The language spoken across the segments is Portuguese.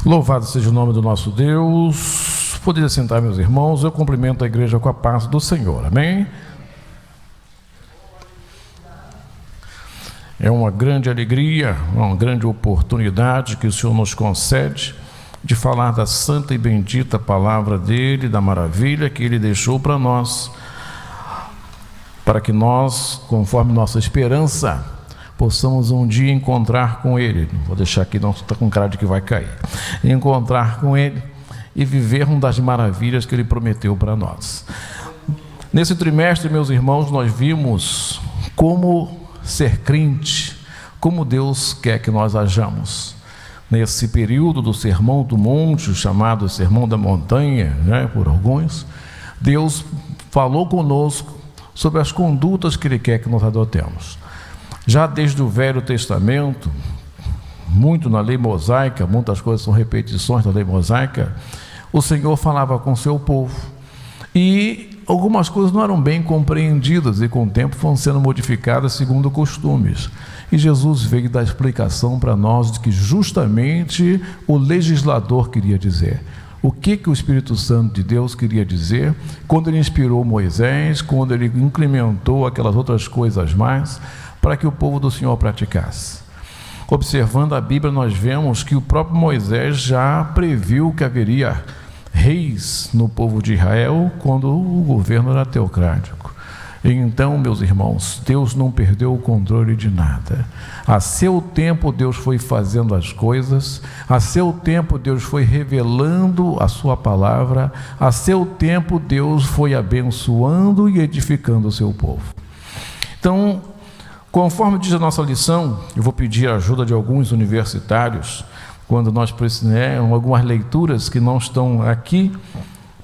Louvado seja o nome do nosso Deus. Poderia sentar, meus irmãos. Eu cumprimento a igreja com a paz do Senhor. Amém? É uma grande alegria, uma grande oportunidade que o Senhor nos concede de falar da santa e bendita palavra dele, da maravilha que ele deixou para nós, para que nós, conforme nossa esperança, possamos um dia encontrar com ele. Vou deixar aqui, não está com cara de que vai cair. Encontrar com ele e viver uma das maravilhas que ele prometeu para nós. Nesse trimestre, meus irmãos, nós vimos como ser crente, como Deus quer que nós hajamos. Nesse período do Sermão do Monte, chamado Sermão da Montanha, por alguns, Deus falou conosco sobre as condutas que Ele quer que nós adotemos. Já desde o Velho Testamento, muito na lei mosaica, muitas coisas são repetições da lei mosaica, o Senhor falava com o seu povo. E algumas coisas não eram bem compreendidas e com o tempo foram sendo modificadas segundo costumes. E Jesus veio dar explicação para nós de que justamente o legislador queria dizer. O que o Espírito Santo de Deus queria dizer quando ele inspirou Moisés, quando ele implementou aquelas outras coisas mais, para que o povo do Senhor praticasse. Observando a Bíblia, nós vemos que o próprio Moisés já previu que haveria reis no povo de Israel quando o governo era teocrático. Então, meus irmãos, Deus não perdeu o controle de nada. A seu tempo Deus foi fazendo as coisas, a seu tempo Deus foi revelando a sua palavra, a seu tempo Deus foi abençoando e edificando o seu povo. Então, conforme diz a nossa lição, eu vou pedir a ajuda de alguns universitários, quando nós precisamos, algumas leituras que não estão aqui,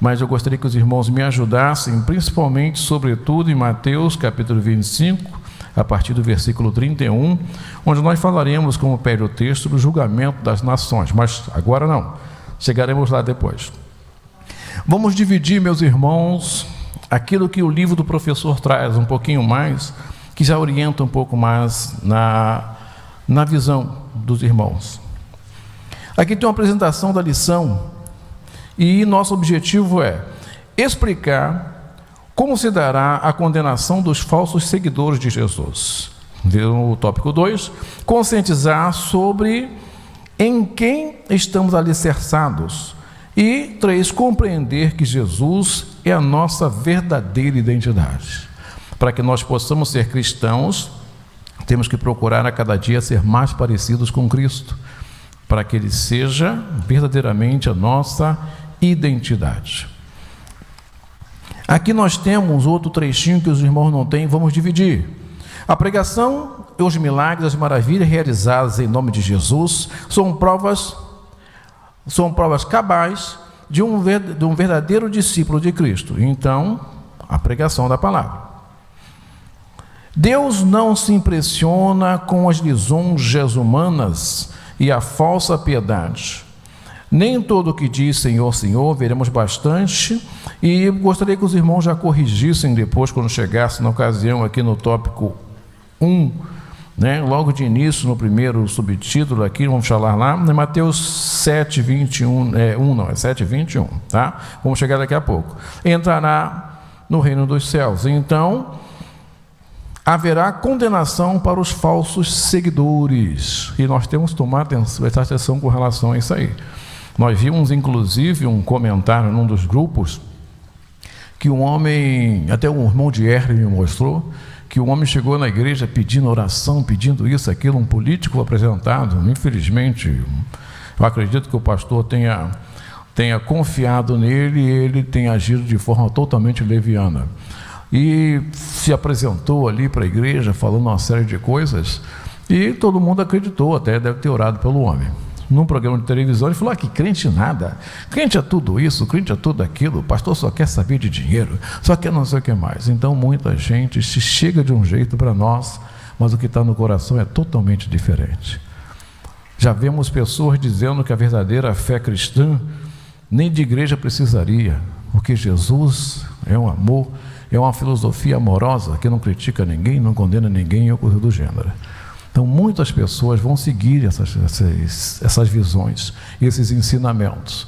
mas eu gostaria que os irmãos me ajudassem, principalmente, sobretudo, em Mateus, capítulo 25, a partir do versículo 31, onde nós falaremos, como pede o texto, do julgamento das nações, mas agora não, chegaremos lá depois. Vamos dividir, meus irmãos, aquilo que o livro do professor traz um pouquinho mais, que já orienta um pouco mais na visão dos irmãos. Aqui tem uma apresentação da lição, e nosso objetivo é explicar como se dará a condenação dos falsos seguidores de Jesus. No tópico 2, conscientizar sobre em quem estamos alicerçados. E 3, compreender que Jesus é a nossa verdadeira identidade. Para que nós possamos ser cristãos, temos que procurar a cada dia ser mais parecidos com Cristo, para que Ele seja verdadeiramente a nossa identidade. Aqui nós temos outro trechinho que os irmãos não têm, vamos dividir. A pregação e os milagres, as maravilhas realizadas em nome de Jesus são provas cabais de um verdadeiro discípulo de Cristo. Então, a pregação da palavra. Deus não se impressiona com as lisonjas humanas e a falsa piedade. Nem todo o que diz Senhor, Senhor, veremos bastante, e gostaria que os irmãos já corrigissem depois, quando chegasse na ocasião aqui no tópico 1, logo de início, no primeiro subtítulo aqui, vamos falar lá, em Mateus 7, 21, 7, 21, tá? Vamos chegar daqui a pouco. Entrará no reino dos céus. Então, haverá condenação para os falsos seguidores, e nós temos que tomar atenção com relação a isso aí. Nós vimos, inclusive, um comentário num dos grupos, que um homem, até um irmão de Erle me mostrou, que o homem chegou na igreja pedindo oração, pedindo isso, aquilo, um político apresentado. Infelizmente, eu acredito que o pastor tenha confiado nele e ele tem agido de forma totalmente leviana. E se apresentou ali para a igreja, falando uma série de coisas, e todo mundo acreditou, até deve ter orado pelo homem. Num programa de televisão, ele falou: que crente nada, crente é tudo isso, crente é tudo aquilo, o pastor só quer saber de dinheiro, só quer não sei o que mais. Então muita gente se chega de um jeito para nós, mas o que está no coração é totalmente diferente. Já vemos pessoas dizendo que a verdadeira fé cristã nem de igreja precisaria, porque Jesus é um amor, é uma filosofia amorosa que não critica ninguém, não condena ninguém ou coisa do gênero. Então, muitas pessoas vão seguir essas visões, esses ensinamentos.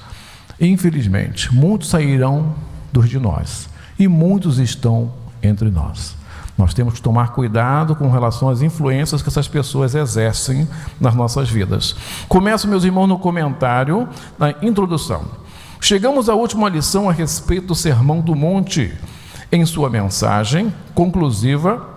Infelizmente, muitos sairão de nós, e muitos estão entre nós. Nós temos que tomar cuidado com relação às influências que essas pessoas exercem nas nossas vidas. Começo, meus irmãos, no comentário, na introdução. Chegamos à última lição a respeito do Sermão do Monte. Em sua mensagem conclusiva,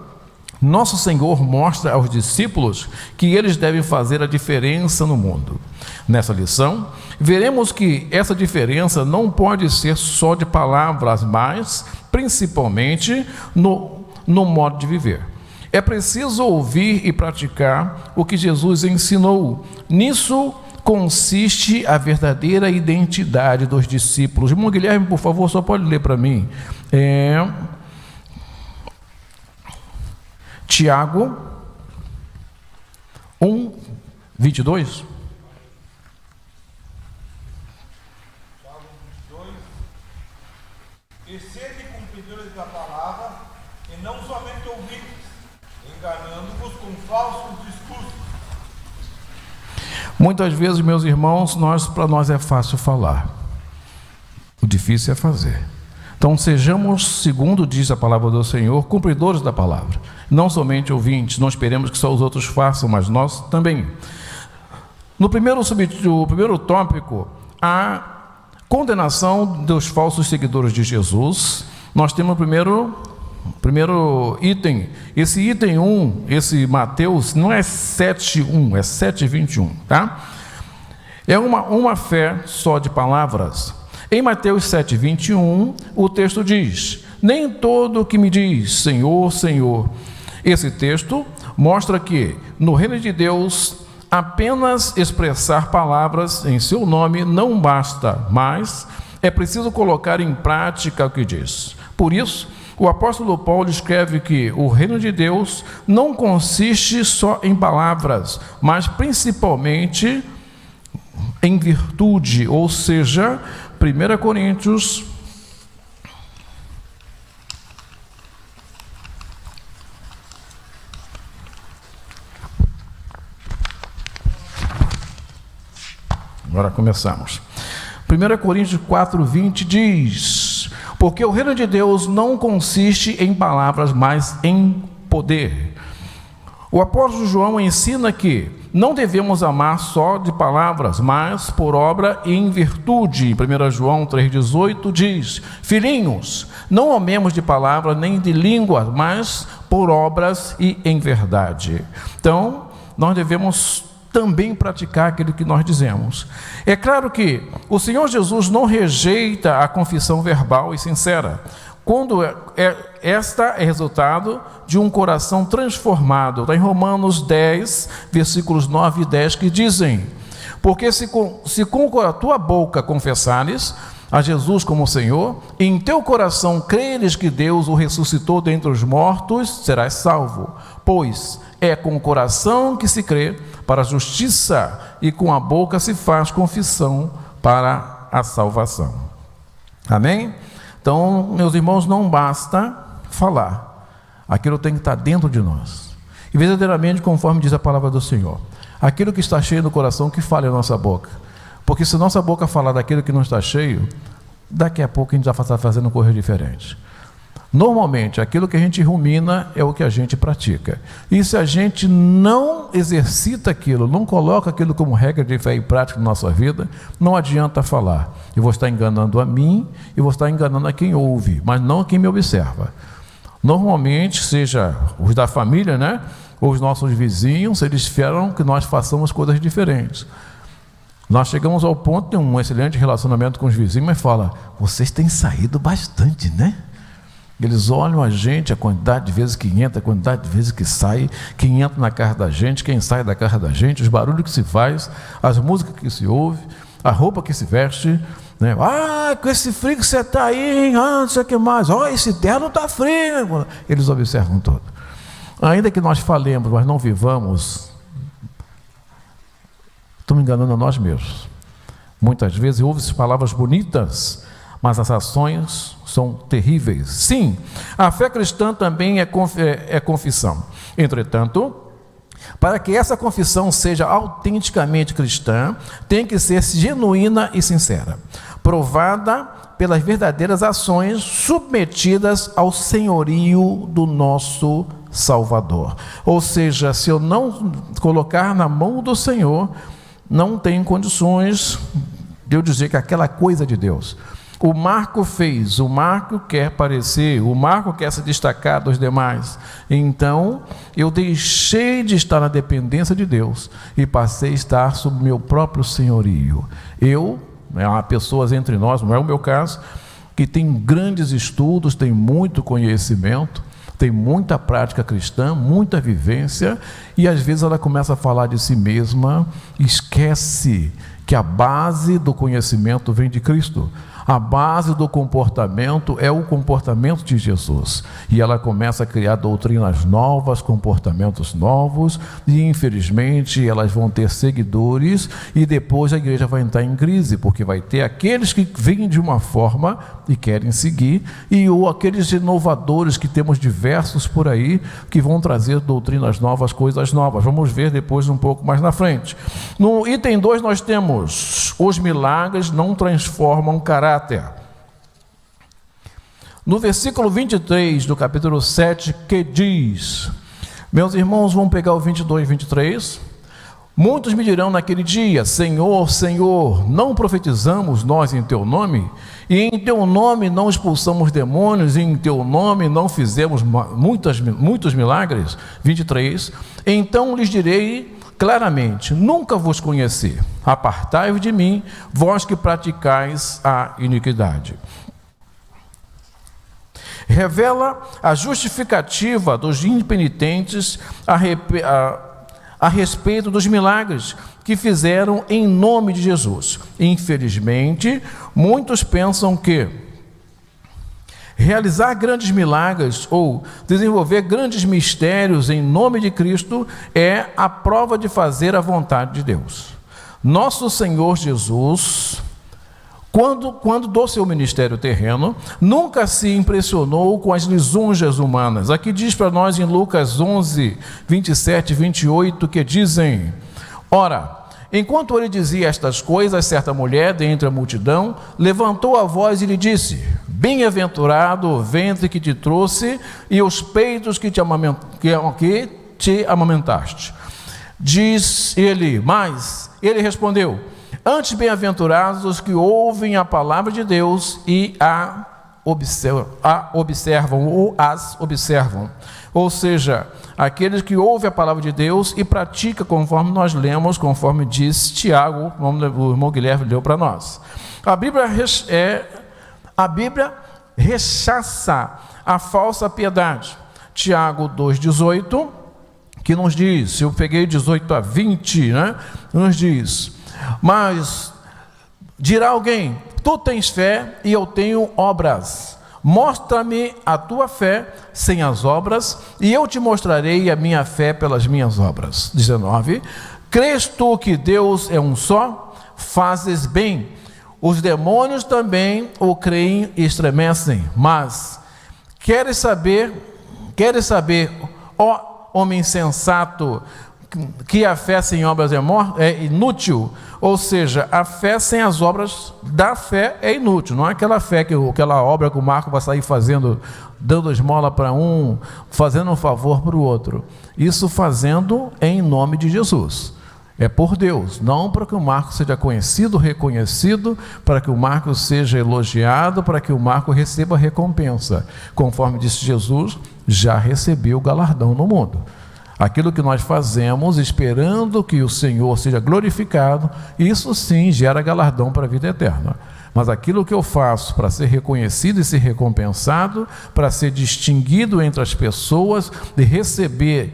nosso Senhor mostra aos discípulos que eles devem fazer a diferença no mundo. Nessa lição, veremos que essa diferença não pode ser só de palavras, mas principalmente no modo de viver. É preciso ouvir e praticar o que Jesus ensinou. Nisso consiste a verdadeira identidade dos discípulos. Irmão Guilherme, por favor, só pode ler para mim. Tiago 1, 22. Tiago 22. E sede cumpridores da palavra, e não somente ouvintes, enganando-vos com falsos discursos. Muitas vezes, meus irmãos, para nós é fácil falar. O difícil é fazer. Então, sejamos, segundo diz a palavra do Senhor, cumpridores da palavra. Não somente ouvintes, não esperemos que só os outros façam, mas nós também. No primeiro tópico, a condenação dos falsos seguidores de Jesus. Nós temos o primeiro item. Esse item 1, esse Mateus, não é 7:1, é 7:21, tá? É uma fé só de palavras. Em Mateus 7:21, o texto diz: nem todo o que me diz Senhor, Senhor. Esse texto mostra que no reino de Deus apenas expressar palavras em seu nome não basta, mas é preciso colocar em prática o que diz. Por isso, o apóstolo Paulo escreve que o reino de Deus não consiste só em palavras, mas principalmente em virtude, ou seja, 1 Coríntios 1 Coríntios 4:20 diz: porque o reino de Deus não consiste em palavras, mas em poder. O apóstolo João ensina que não devemos amar só de palavras, mas por obra e em virtude. 1 João 3,18 diz: filhinhos, não amemos de palavra nem de língua, mas por obras e em verdade. Então, nós devemos também praticar aquilo que nós dizemos. É claro que o Senhor Jesus não rejeita a confissão verbal e sincera, quando esta é resultado de um coração transformado. Está em Romanos 10, versículos 9 e 10, que dizem: porque se com a tua boca confessares a Jesus como Senhor, e em teu coração creres que Deus o ressuscitou dentre os mortos, serás salvo. Pois é com o coração que se crê para a justiça, e com a boca se faz confissão para a salvação. Amém? Então, meus irmãos, não basta falar, aquilo tem que estar dentro de nós, e verdadeiramente, conforme diz a palavra do Senhor, aquilo que está cheio no coração, que fale a nossa boca, porque se nossa boca falar daquilo que não está cheio, daqui a pouco a gente já está fazendo coisa diferente. Normalmente, aquilo que a gente rumina é o que a gente pratica. E se a gente não exercita aquilo, não coloca aquilo como regra de fé e prática na nossa vida, não adianta falar. Eu vou estar enganando a mim e vou estar enganando a quem ouve, mas não a quem me observa. Normalmente, seja os da família, né, ou os nossos vizinhos, eles esperam que nós façamos coisas diferentes. Nós chegamos ao ponto de um excelente relacionamento com os vizinhos, mas fala: vocês têm saído bastante, né? Eles olham a gente, a quantidade de vezes que entra, a quantidade de vezes que sai, quem entra na casa da gente, quem sai da casa da gente, os barulhos que se faz, as músicas que se ouve, a roupa que se veste, né? Ah, com esse frio que você está aí, hein? Ah, não sei o que mais, esse terno está frio. Eles observam tudo. Ainda que nós falemos, mas não vivamos, estamos enganando a nós mesmos. Muitas vezes ouve-se palavras bonitas, mas as ações são terríveis. Sim, a fé cristã também é confissão. Entretanto, Para que essa confissão seja autenticamente cristã, tem que ser genuína e sincera, provada pelas verdadeiras ações submetidas ao senhorio do nosso Salvador. Ou seja, se eu não colocar na mão do Senhor, não tem condições de eu dizer que aquela coisa é de Deus. O Marco fez, o Marco quer parecer, o Marco quer se destacar dos demais. Então, eu deixei de estar na dependência de Deus e passei a estar sob meu próprio senhorio. Há pessoas entre nós, não é o meu caso, que tem grandes estudos, tem muito conhecimento, tem muita prática cristã, muita vivência, e às vezes ela começa a falar de si mesma, esquece que a base do conhecimento vem de Cristo. A base do comportamento é o comportamento de Jesus. E ela começa a criar doutrinas novas, comportamentos novos, e infelizmente elas vão ter seguidores, e depois a igreja vai entrar em crise, porque vai ter aqueles que vêm de uma forma e querem seguir, e aqueles inovadores que temos diversos por aí, que vão trazer doutrinas novas, coisas novas. Vamos ver depois um pouco mais na frente. No item 2 nós temos: os milagres não transformam caráter. No versículo 23 do capítulo 7, que diz, meus irmãos, vamos pegar o 22 e 23. Muitos me dirão naquele dia: Senhor, Senhor, não profetizamos nós em teu nome? E em teu nome não expulsamos demônios? E em teu nome não fizemos muitos milagres? 23. Então lhes direi claramente: nunca vos conheci. Apartai-vos de mim, vós que praticais a iniquidade. Revela a justificativa dos impenitentes a respeito dos milagres que fizeram em nome de Jesus. Infelizmente, muitos pensam que realizar grandes milagres ou desenvolver grandes mistérios em nome de Cristo é a prova de fazer a vontade de Deus. Nosso Senhor Jesus, quando do seu ministério terreno, nunca se impressionou com as lisonjas humanas. Aqui diz para nós em Lucas 11, 27 e 28, que dizem: ora, enquanto ele dizia estas coisas, certa mulher dentre a multidão levantou a voz e lhe disse: bem-aventurado o ventre que te trouxe e os peitos que te amamentaste. Diz ele, mas ele respondeu: antes bem-aventurados os que ouvem a palavra de Deus e observam ou as observam. Ou seja, aqueles que ouvem a palavra de Deus e praticam conforme nós lemos, conforme diz Tiago, como o irmão Guilherme leu para nós. A Bíblia rechaça a falsa piedade. Tiago 2,18, que nos diz, eu peguei 18 a 20, nos diz: mas dirá alguém: tu tens fé e eu tenho obras. Mostra-me a tua fé sem as obras, e eu te mostrarei a minha fé pelas minhas obras. 19. Crês tu que Deus é um só? Fazes bem. Os demônios também o creem e estremecem. Mas queres saber, ó homem sensato, que a fé sem obras é inútil? Ou seja, a fé sem as obras da fé é inútil. Não é aquela fé, aquela obra que o Marco vai sair fazendo, dando esmola para um, fazendo um favor para o outro. Isso fazendo em nome de Jesus. É por Deus, não para que o Marco seja conhecido, reconhecido, para que o Marco seja elogiado, para que o Marco receba recompensa. Conforme disse Jesus, já recebeu o galardão no mundo. Aquilo que nós fazemos esperando que o Senhor seja glorificado, isso sim gera galardão para a vida eterna. Mas aquilo que eu faço para ser reconhecido e ser recompensado, para ser distinguido entre as pessoas, de receber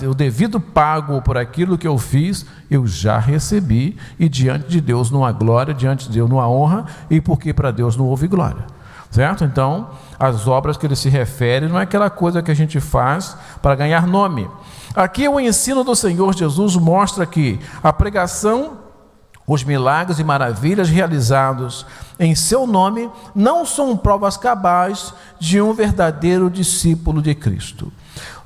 o devido pago por aquilo que eu fiz, eu já recebi, e diante de Deus não há glória, diante de Deus não há honra, e porque para Deus não houve glória. Certo? Então, as obras que ele se refere não é aquela coisa que a gente faz para ganhar nome. Aqui o ensino do Senhor Jesus mostra que a pregação, os milagres e maravilhas realizados em seu nome não são provas cabais de um verdadeiro discípulo de Cristo.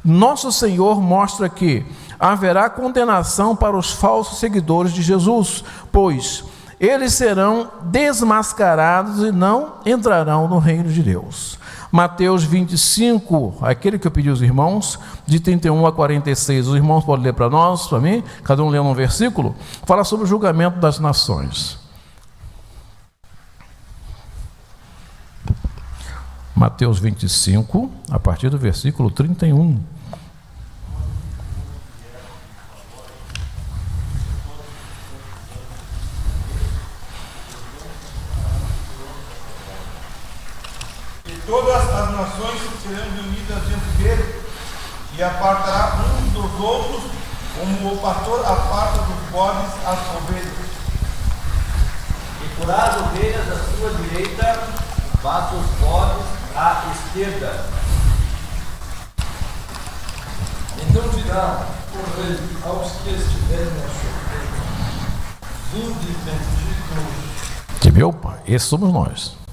Nosso Senhor mostra que haverá condenação para os falsos seguidores de Jesus, pois eles serão desmascarados e não entrarão no reino de Deus. Mateus 25, aquele que eu pedi aos irmãos, de 31 a 46. Os irmãos podem ler para nós, para mim, cada um lê um versículo, fala sobre o julgamento das nações. Mateus 25, a partir do versículo 31. Todas as nações serão reunidas diante dele, e apartará uns dos outros, como o pastor aparta dos bodes as ovelhas. E por as ovelhas à sua direita, bate os bodes à esquerda. Então dirá o rei aos que estiverem à sua frente: vinde benditos. Que meu Pai, esses somos nós.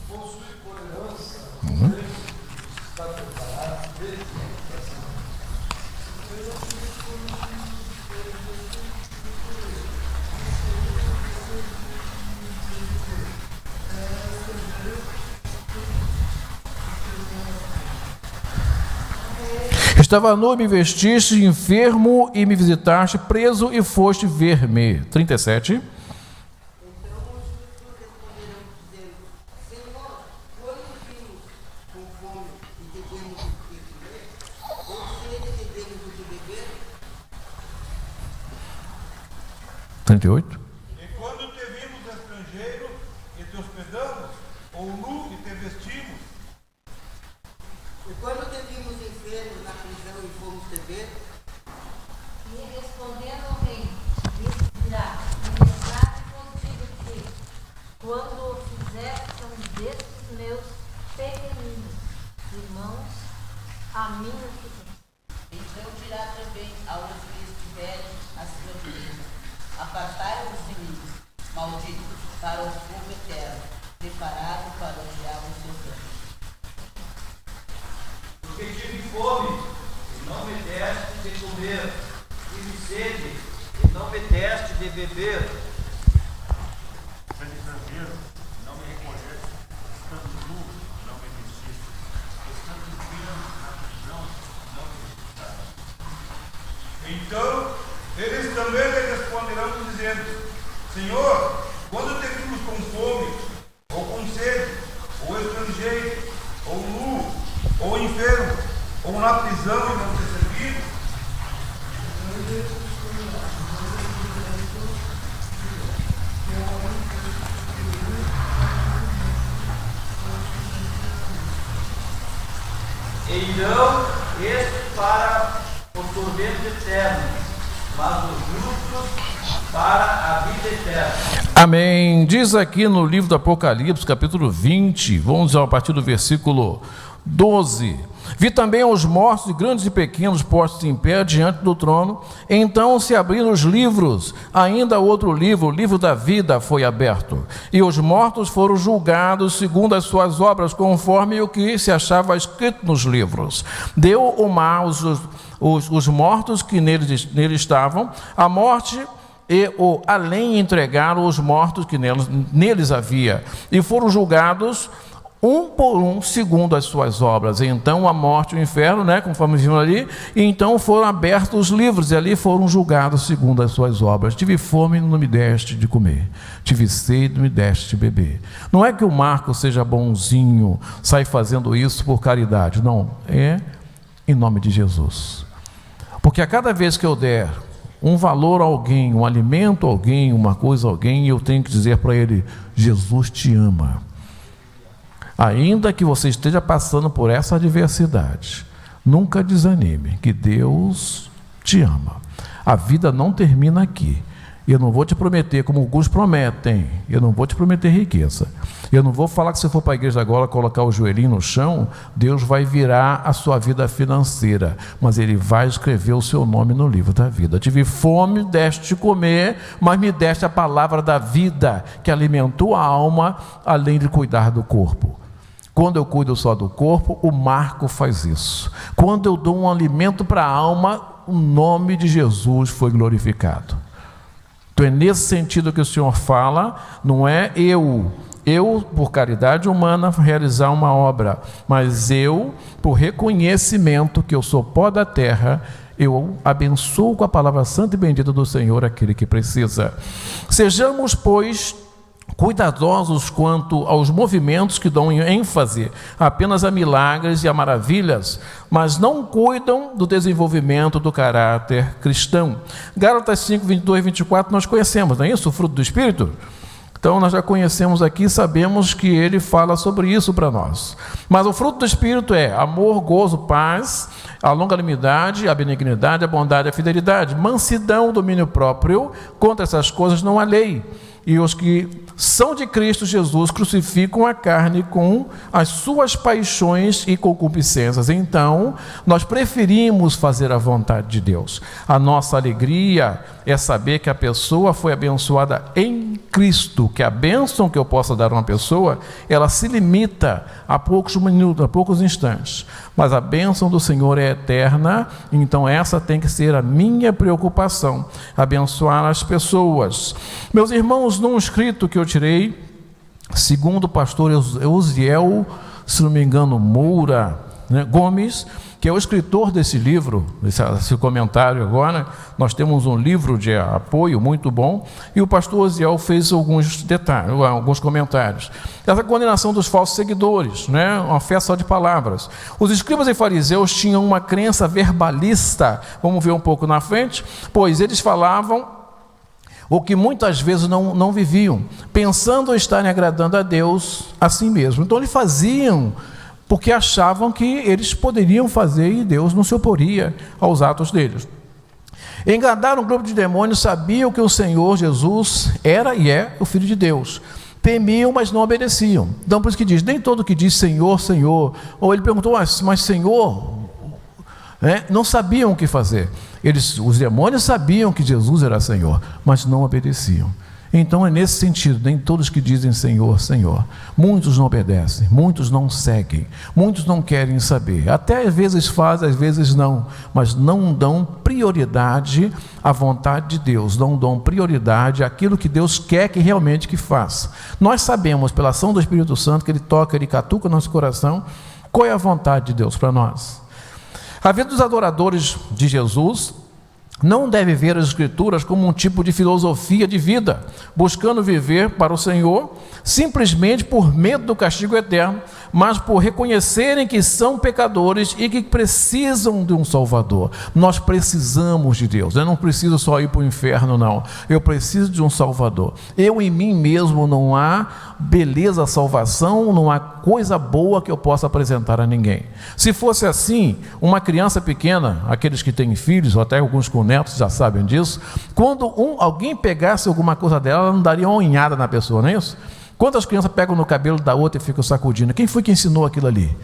Estava nu e me vestiste, enfermo e me visitaste, preso e foste ver-me. 37. E quando te vimos estrangeiro e te hospedamos, ou nu e te vestimos? E quando te vimos enfermo na prisão e fomos te ver? E respondendo o rei, dirá: em verdade vos digo que, quando o fizeste a um destes meus pequeninos irmãos, a mim o fizeste. Então dirá também aos que estiverem à sua direita: apartai-vos de mim, malditos, para o fogo eterno, preparado para o diabo e seus anjos. Porque tive fome, e não me deste de comer, tive sede, e não me deste de beber. Sendo estrangeiro, não me recolheste, estando nu, não me vestiste, estando enfermo na prisão, não me visitaste. Então eles também lhe responderão dizendo: Senhor, quando te vimos com fome, ou com sede, ou estrangeiro, ou nu, ou enfermo, ou na prisão e não te servimos? E irão estes para o tormento eterno, mas os justos para a vida eterna. Amém. Diz aqui no livro do Apocalipse, capítulo 20, vamos a partir do versículo 12. Vi também os mortos, grandes e pequenos, postos em pé diante do trono. Então se abriram os livros, ainda outro livro, o livro da vida, foi aberto. E os mortos foram julgados segundo as suas obras, conforme o que se achava escrito nos livros. Deu o mar os mortos que neles estavam, a morte e o além entregaram os mortos que neles havia, e foram julgados um por um, segundo as suas obras. E então a morte e o inferno, conforme vimos ali, e então foram abertos os livros, e ali foram julgados segundo as suas obras. Tive fome e não me deste de comer, tive sede e não me deste de beber. Não é que o Marco seja bonzinho, sai fazendo isso por caridade, não, é em nome de Jesus. Porque a cada vez que eu der um valor a alguém, um alimento a alguém, uma coisa a alguém, eu tenho que dizer para ele: Jesus te ama. Ainda que você esteja passando por essa adversidade, nunca desanime, que Deus te ama. A vida não termina aqui. Eu não vou te prometer, como alguns prometem, eu não vou te prometer riqueza. Eu não vou falar que se for para a igreja agora, colocar o joelhinho no chão, Deus vai virar a sua vida financeira, mas Ele vai escrever o seu nome no livro da vida. Tive fome, deste de comer, mas me deste a palavra da vida, que alimentou a alma, além de cuidar do corpo. Quando eu cuido só do corpo, o Marco faz isso. Quando eu dou um alimento para a alma, o nome de Jesus foi glorificado. Então é nesse sentido que o Senhor fala, não é eu, por caridade humana, realizar uma obra, mas eu, por reconhecimento que eu sou pó da terra, eu abençoo com a palavra santa e bendita do Senhor aquele que precisa. Sejamos, pois, cuidadosos quanto aos movimentos que dão ênfase apenas a milagres e a maravilhas, mas não cuidam do desenvolvimento do caráter cristão. Gálatas 5, 22 e 24 nós conhecemos, não é isso? O fruto do Espírito? Então nós já conhecemos aqui, sabemos que ele fala sobre isso para nós. Mas o fruto do Espírito é amor, gozo, paz, a longanimidade, a benignidade, a bondade, a fidelidade, mansidão, domínio próprio. Contra essas coisas não há lei. E os que são de Cristo Jesus crucificam a carne com as suas paixões e concupiscências. Então, nós preferimos fazer a vontade de Deus. A nossa alegria é saber que a pessoa foi abençoada em Cristo, que a bênção que eu possa dar a uma pessoa, ela se limita a poucos minutos, a poucos instantes. Mas a bênção do Senhor é eterna, então essa tem que ser a minha preocupação, abençoar as pessoas. Meus irmãos, num escrito que eu tirei, segundo o pastor Eusiel, se não me engano, Moura, Gomes, que é o escritor desse livro, esse comentário agora, nós temos um livro de apoio muito bom, e o pastor Osiel fez alguns detalhes, alguns comentários. Essa condenação dos falsos seguidores, uma fé só de palavras. Os escribas e fariseus tinham uma crença verbalista, vamos ver um pouco na frente, pois eles falavam o que muitas vezes não viviam, pensando estarem agradando a Deus a si mesmo. Então eles faziam porque achavam que eles poderiam fazer e Deus não se oporia aos atos deles. Enganaram um grupo de demônios, sabiam que o Senhor Jesus era e é o Filho de Deus. Temiam, mas não obedeciam. Então por isso que diz, nem todo que diz Senhor, Senhor, ou ele perguntou, mas Senhor, não sabiam o que fazer. Os demônios sabiam que Jesus era Senhor, mas não obedeciam. Então é nesse sentido, nem todos que dizem Senhor, Senhor. Muitos não obedecem, muitos não seguem, muitos não querem saber. Até às vezes fazem, às vezes não, mas não dão prioridade à vontade de Deus, não dão prioridade àquilo que Deus quer que realmente que faça. Nós sabemos, pela ação do Espírito Santo, que Ele toca, Ele catuca o nosso coração, qual é a vontade de Deus para nós. A vida dos adoradores de Jesus não deve ver as Escrituras como um tipo de filosofia de vida, buscando viver para o Senhor, simplesmente por medo do castigo eterno, mas por reconhecerem que são pecadores e que precisam de um Salvador. Nós precisamos de Deus, eu não preciso só ir para o inferno, não. Eu preciso de um Salvador. Eu em mim mesmo não há beleza, salvação, não há coisa boa que eu possa apresentar a ninguém. Se fosse assim, uma criança pequena, aqueles que têm filhos, ou até alguns com netos já sabem disso, quando alguém pegasse alguma coisa dela, ela não daria uma unhada na pessoa, não é isso? Quantas crianças pegam no cabelo da outra e ficam sacudindo? Quem foi que ensinou aquilo ali?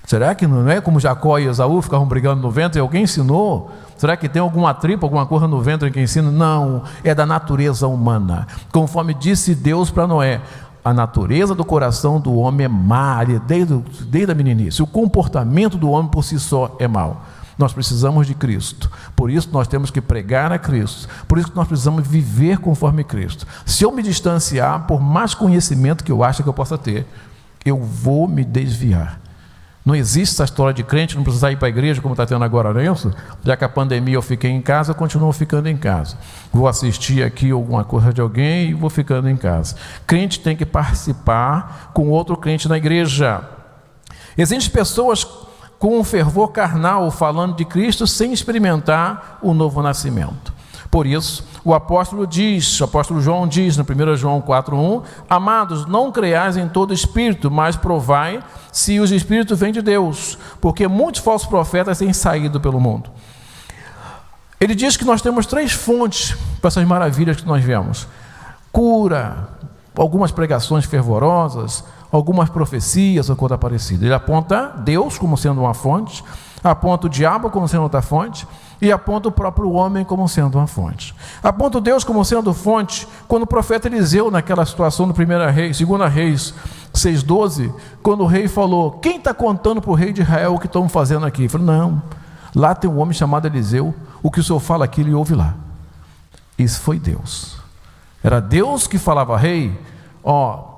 Será que não é como Jacó e Esaú ficavam brigando no ventre e alguém ensinou? Será que tem alguma tripa, alguma coisa no ventre que ensina? Não, é da natureza humana. Conforme disse Deus para Noé, a natureza do coração do homem é má, desde a meninice. O comportamento do homem por si só é mau. Nós precisamos de Cristo, por isso nós temos que pregar a Cristo, por isso que nós precisamos viver conforme Cristo. Se eu me distanciar, por mais conhecimento que eu acho que eu possa ter, eu vou me desviar. Não existe essa história de crente não precisar ir para a igreja como está tendo agora, não é isso? Já que a pandemia eu fiquei em casa, eu continuo ficando em casa. Vou assistir aqui alguma coisa de alguém e vou ficando em casa. Crente tem que participar com outro crente na igreja. Existem pessoas com um fervor carnal falando de Cristo sem experimentar o novo nascimento. Por isso, o apóstolo João diz no 1 João 4,1, amados, não creiais em todo espírito, mas provai se os espíritos vêm de Deus, porque muitos falsos profetas têm saído pelo mundo. Ele diz que nós temos 3 fontes para essas maravilhas que nós vemos: cura, algumas pregações fervorosas, algumas profecias ou coisa parecida. Ele aponta Deus como sendo uma fonte, aponta o diabo como sendo outra fonte, e aponta o próprio homem como sendo uma fonte. Aponta Deus como sendo fonte, quando o profeta Eliseu, naquela situação do 2 Reis 6,12, quando o rei falou, quem está contando para o rei de Israel o que estão fazendo aqui? Ele falou, não, Lá tem um homem chamado Eliseu, o que o senhor fala aqui, ele ouve lá. Isso foi Deus. Era Deus que falava: rei,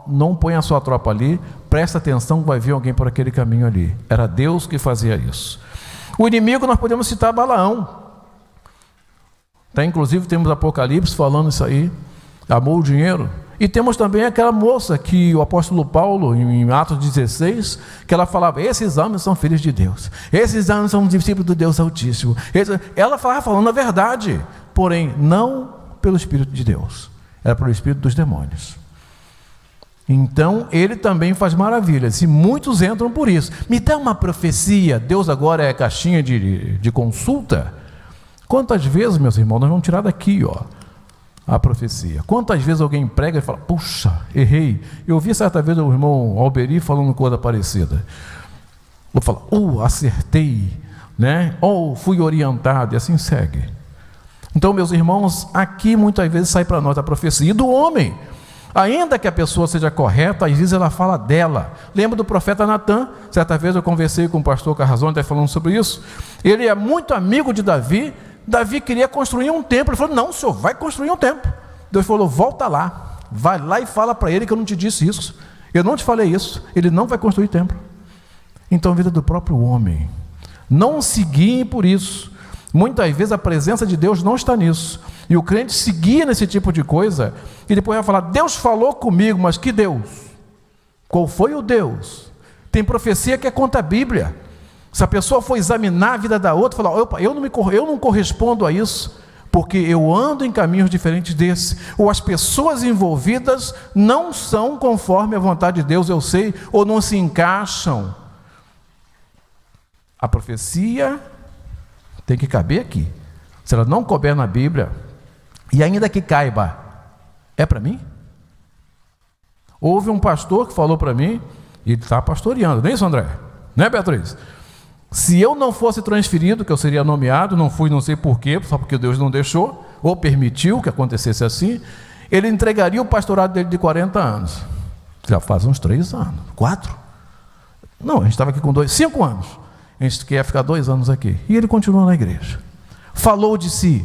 não põe a sua tropa ali, presta atenção, vai vir alguém por aquele caminho ali. Era Deus que fazia isso. O inimigo, nós podemos citar Balaão. Inclusive temos Apocalipse falando isso aí, amou o dinheiro. E temos também aquela moça que o apóstolo Paulo, em Atos 16, que ela falava: esses homens são filhos de Deus, esses homens são discípulos do Deus Altíssimo. Ela falava falando a verdade, porém não pelo Espírito de Deus, era pelo Espírito dos demônios. Então ele também faz maravilhas, e muitos entram por isso. Me dá uma profecia. Deus agora é caixinha de consulta? Quantas vezes, meus irmãos, nós vamos tirar daqui, a profecia. Quantas vezes alguém prega e fala: puxa, errei. Eu vi certa vez o irmão Alberi falando coisa parecida. Vou falar: acertei, né? Fui orientado, e assim segue. Então, meus irmãos, aqui muitas vezes sai para nós a profecia. E do homem, ainda que a pessoa seja correta, às vezes ela fala dela. Lembra do profeta Natã? Certa vez eu conversei com o pastor Carrazone, até falando sobre isso. Ele é muito amigo de Davi. Davi queria construir um templo. Ele falou: não, o senhor vai construir um templo. Deus falou: volta lá, vai lá e fala para ele que eu não te disse isso, eu não te falei isso, ele não vai construir templo. Então, a vida do próprio homem, não se guiem por isso. Muitas vezes a presença de Deus não está nisso, e o crente se guia nesse tipo de coisa, e depois vai falar: Deus falou comigo. Mas que Deus? Qual foi o Deus? Tem profecia que é contra a Bíblia. Se a pessoa for examinar a vida da outra, falar: opa, eu não correspondo a isso, porque eu ando em caminhos diferentes desse, ou as pessoas envolvidas não são conforme a vontade de Deus, eu sei, ou não se encaixam. A profecia tem que caber aqui. Se ela não couber na Bíblia, e ainda que caiba, é para mim? Houve um pastor que falou para mim, e ele está pastoreando, não é isso, André? Não é, Beatriz? Se eu não fosse transferido, que eu seria nomeado, não fui, não sei porquê, só porque Deus não deixou, ou permitiu que acontecesse assim, ele entregaria o pastorado dele de 40 anos. Já faz uns 3 anos, 4. Não, a gente estava aqui com 5 anos. A gente quer ficar 2 anos aqui. E ele continuou na igreja. Falou de si.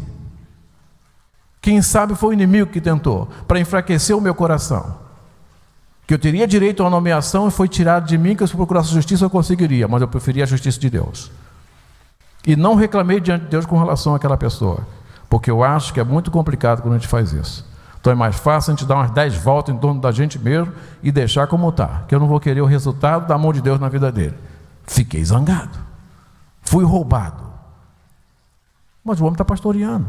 Quem sabe foi o inimigo que tentou, para enfraquecer o meu coração. Que eu teria direito a uma nomeação e foi tirado de mim, que se eu procurasse justiça eu conseguiria, mas eu preferia a justiça de Deus. E não reclamei diante de Deus com relação àquela pessoa, porque eu acho que é muito complicado quando a gente faz isso. Então é mais fácil a gente dar umas 10 voltas em torno da gente mesmo e deixar como está, que eu não vou querer o resultado da mão de Deus na vida dele. Fiquei zangado, fui roubado, mas o homem está pastoreando.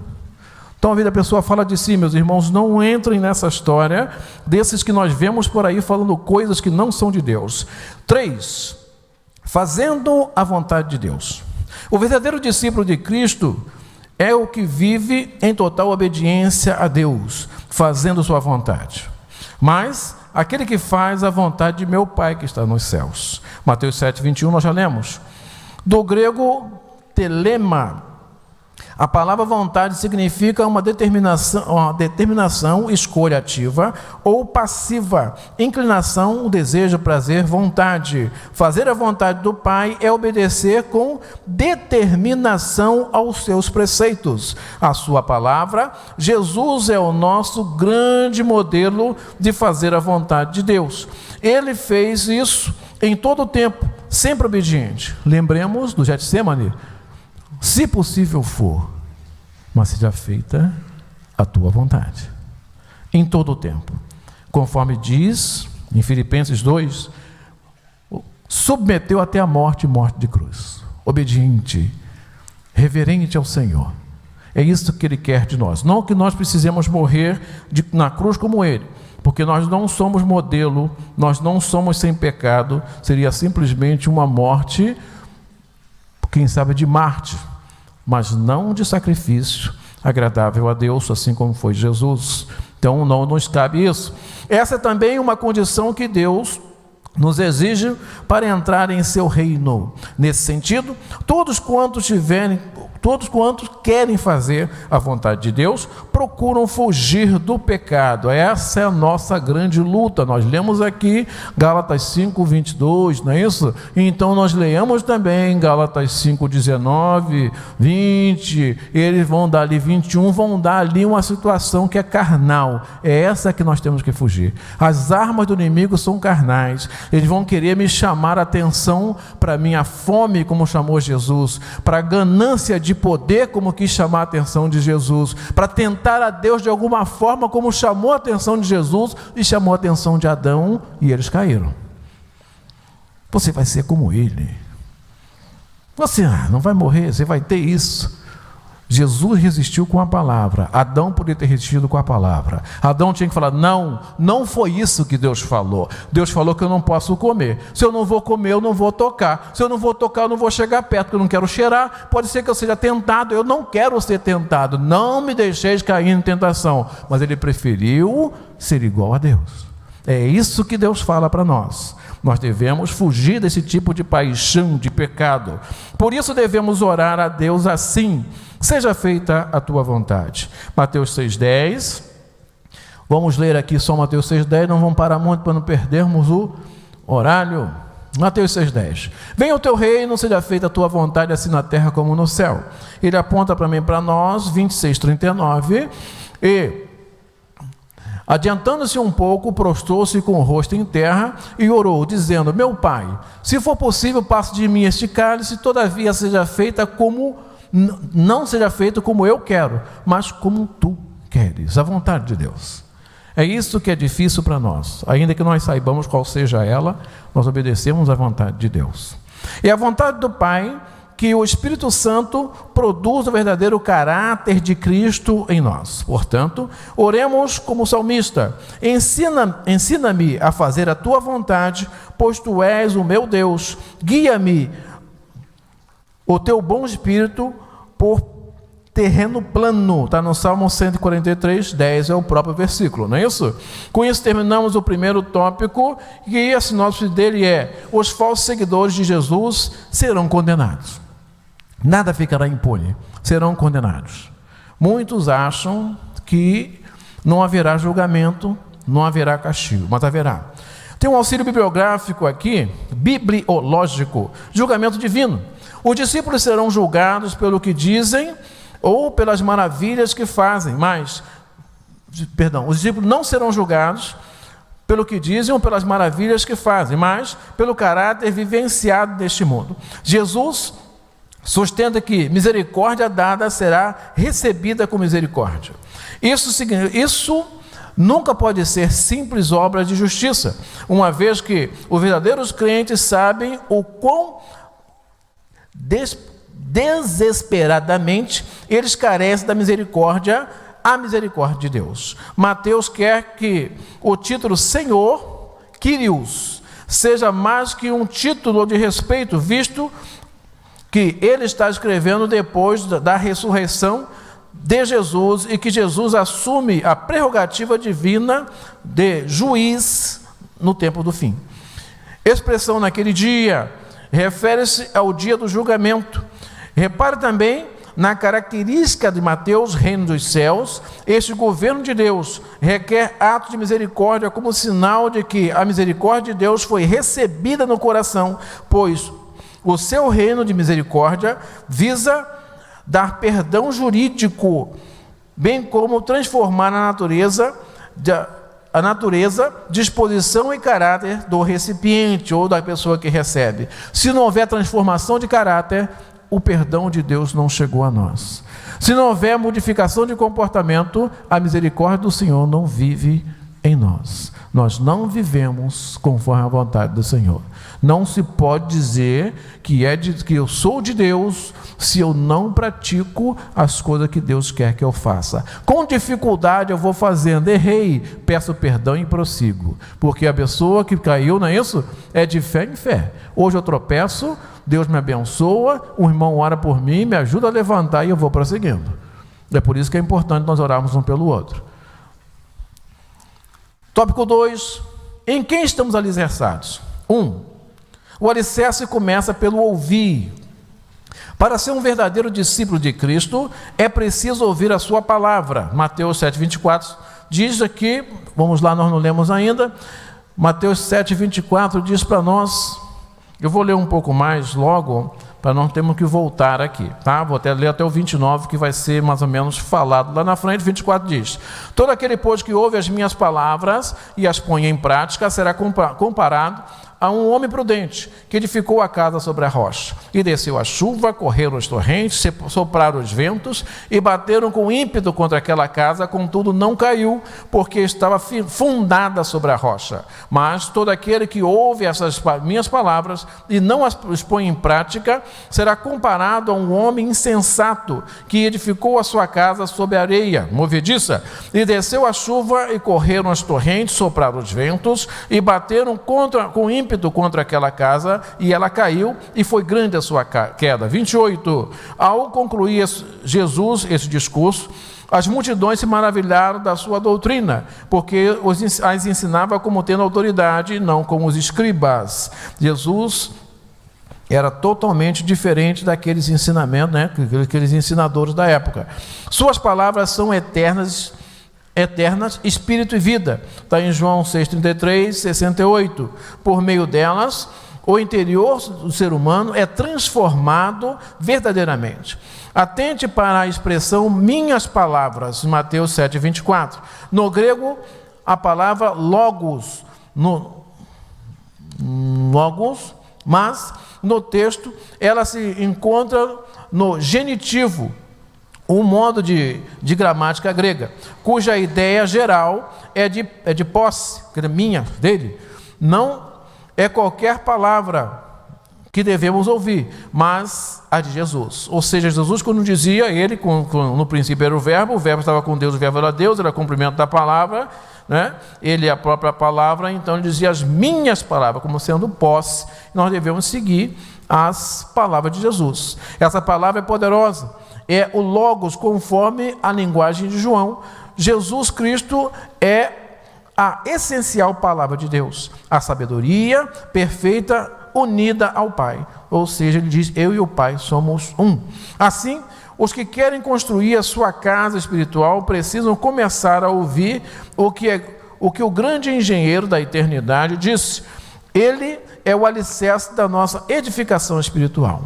Então a vida da pessoa fala de si, meus irmãos. Não entrem nessa história desses que nós vemos por aí falando coisas que não são de Deus. 3, fazendo a vontade de Deus. O verdadeiro discípulo de Cristo é o que vive em total obediência a Deus, fazendo sua vontade. Mas aquele que faz a vontade de meu Pai que está nos céus. Mateus 7:21 nós já lemos. Do grego telema, a palavra vontade significa uma determinação, escolha ativa ou passiva, inclinação, desejo, prazer, vontade. Fazer a vontade do Pai é obedecer com determinação aos seus preceitos. A sua palavra, Jesus é o nosso grande modelo de fazer a vontade de Deus. Ele fez isso em todo o tempo, sempre obediente. Lembremos do Getsemane. Se possível for, mas seja feita a tua vontade. Em todo o tempo. Conforme diz em Filipenses 2, submeteu até a morte, morte de cruz. Obediente, reverente ao Senhor. É isso que Ele quer de nós. Não que nós precisemos morrer na cruz como Ele, porque nós não somos modelo, nós não somos sem pecado. Seria simplesmente uma morte, quem sabe de mártir, mas não de sacrifício agradável a Deus, assim como foi Jesus. Então não nos cabe isso. Essa é também uma condição que Deus nos exige para entrar em seu reino. Nesse sentido, todos quantos todos quantos querem fazer a vontade de Deus, procuram fugir do pecado. Essa é a nossa grande luta. Nós lemos aqui Gálatas 5:22, não é isso? Então nós leamos também Gálatas 5:19, 20, eles vão dar ali 21, vão dar ali uma situação que é carnal. É essa que nós temos que fugir. As armas do inimigo são carnais. Eles vão querer me chamar a atenção para minha fome, como chamou Jesus, para a ganância de poder, como quis chamar a atenção de Jesus, para tentar a Deus de alguma forma, como chamou a atenção de Jesus e chamou a atenção de Adão, e eles caíram. Você vai ser como ele. Você não vai morrer, você vai ter isso. Jesus resistiu com a palavra. Adão poderia ter resistido com a palavra. Adão tinha que falar: não foi isso que Deus falou. Deus falou que eu não posso comer. Se eu não vou comer, eu não vou tocar. Se eu não vou tocar, eu não vou chegar perto, porque eu não quero cheirar. Pode ser que eu seja tentado, eu não quero ser tentado. Não me deixeis cair em tentação. Mas ele preferiu ser igual a Deus. É isso que Deus fala para nós. Nós devemos fugir desse tipo de paixão, de pecado. Por isso devemos orar a Deus assim: seja feita a tua vontade. Mateus 6,10. Vamos ler aqui só Mateus 6,10. Não vamos parar muito para não perdermos o horário. Mateus 6,10. Venha o teu reino, seja feita a tua vontade, assim na terra como no céu. Ele aponta para mim, para nós, 26,39. E, adiantando-se um pouco, prostrou-se com o rosto em terra e orou, dizendo: meu Pai, se for possível, passe de mim este cálice, todavia seja feita não seja feito como eu quero, mas como tu queres, a vontade de Deus. É isso que é difícil para nós. Ainda que nós saibamos qual seja ela, nós obedecemos à vontade de Deus. E a vontade do Pai, que o Espírito Santo produz o verdadeiro caráter de Cristo em nós. Portanto, oremos como salmista: ensina-me a fazer a tua vontade, pois tu és o meu Deus. Guia-me o teu bom espírito por terreno plano. Está no Salmo 143, 10 é o próprio versículo, não é isso? Com isso terminamos o primeiro tópico, e a sinopse dele é: os falsos seguidores de Jesus serão condenados. Nada ficará impune, serão condenados. Muitos acham que não haverá julgamento, não haverá castigo, mas haverá. Tem um auxílio bibliográfico aqui, bibliológico: julgamento divino. Os discípulos serão julgados pelo que dizem ou pelas maravilhas que fazem, os discípulos não serão julgados pelo que dizem ou pelas maravilhas que fazem, mas pelo caráter vivenciado deste mundo. Jesus sustenta que misericórdia dada será recebida com misericórdia. Isso nunca pode ser simples obra de justiça, uma vez que os verdadeiros crentes sabem o quão desesperadamente eles carecem da misericórdia, a misericórdia de Deus. Mateus quer que o título Senhor, Kyrios, seja mais que um título de respeito, visto que ele está escrevendo depois da ressurreição de Jesus, e que Jesus assume a prerrogativa divina de juiz no tempo do fim. Expressão naquele dia refere-se ao dia do julgamento. Repare também na característica de Mateus, reino dos céus. Este governo de Deus requer atos de misericórdia como sinal de que a misericórdia de Deus foi recebida no coração, pois o seu reino de misericórdia visa dar perdão jurídico, bem como transformar a natureza, disposição e caráter do recipiente ou da pessoa que recebe. Se não houver transformação de caráter, o perdão de Deus não chegou a nós. Se não houver modificação de comportamento, a misericórdia do Senhor não vive em nós. Nós não vivemos conforme a vontade do Senhor. Não se pode dizer que eu sou de Deus se eu não pratico as coisas que Deus quer que eu faça. Com dificuldade eu vou fazendo, errei, peço perdão e prossigo. Porque a pessoa que caiu, não é isso? É de fé em fé. Hoje eu tropeço, Deus me abençoa, um irmão ora por mim, me ajuda a levantar e eu vou prosseguindo. É por isso que é importante nós orarmos um pelo outro. Tópico 2. Em quem estamos alicerçados? 1. O alicerce começa pelo ouvir. Para ser um verdadeiro discípulo de Cristo, é preciso ouvir a sua palavra. Mateus 7,24 diz aqui, vamos lá, nós não lemos ainda, Mateus 7,24 diz para nós, eu vou ler um pouco mais logo, para não termos que voltar aqui, tá? Vou até ler até o 29, que vai ser mais ou menos falado lá na frente. 24 diz: todo aquele, pois, que ouve as minhas palavras e as põe em prática, será comparado a um homem prudente, que edificou a casa sobre a rocha. E desceu a chuva, correram os torrentes, sopraram os ventos, e bateram com ímpeto contra aquela casa, contudo não caiu, porque estava fundada sobre a rocha. Mas todo aquele que ouve essas minhas palavras e não as põe em prática, será comparado a um homem insensato, que edificou a sua casa sobre a areia movediça. E desceu a chuva, e correram as torrentes, sopraram os ventos, e bateram com ímpeto contra aquela casa, e ela caiu, e foi grande a sua queda. 28. Ao concluir Jesus esse discurso, as multidões se maravilharam da sua doutrina, porque as ensinava como tendo autoridade, não como os escribas. Jesus era totalmente diferente daqueles ensinamentos, né, aqueles ensinadores da época. Suas palavras são eternas, espírito e vida. Está em João 6,33, 68. Por meio delas, o interior do ser humano é transformado verdadeiramente. Atente para a expressão minhas palavras, Mateus 7,24. No grego, a palavra logos, mas no texto ela se encontra no genitivo, um modo de gramática grega, cuja ideia geral é de posse, que é minha, dele. Não é qualquer palavra que devemos ouvir, mas a de Jesus. Ou seja, Jesus, quando dizia, ele, no princípio era o verbo estava com Deus, o verbo era Deus, era cumprimento da palavra, né? Ele é a própria palavra, então ele dizia as minhas palavras, como sendo posse. Nós devemos seguir as palavras de Jesus. Essa palavra é poderosa. É o Logos, conforme a linguagem de João. Jesus Cristo é a essencial palavra de Deus, a sabedoria perfeita unida ao Pai. Ou seja, ele diz, eu e o Pai somos um. Assim, os que querem construir a sua casa espiritual precisam começar a ouvir o que o grande engenheiro da eternidade disse. Ele é o alicerce da nossa edificação espiritual.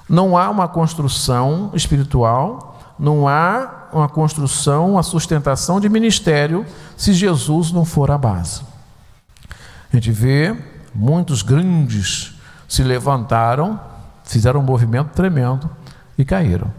Não há uma construção espiritual, não há uma construção, uma sustentação de ministério, se Jesus não for a base. A gente vê muitos grandes se levantaram, fizeram um movimento tremendo e caíram.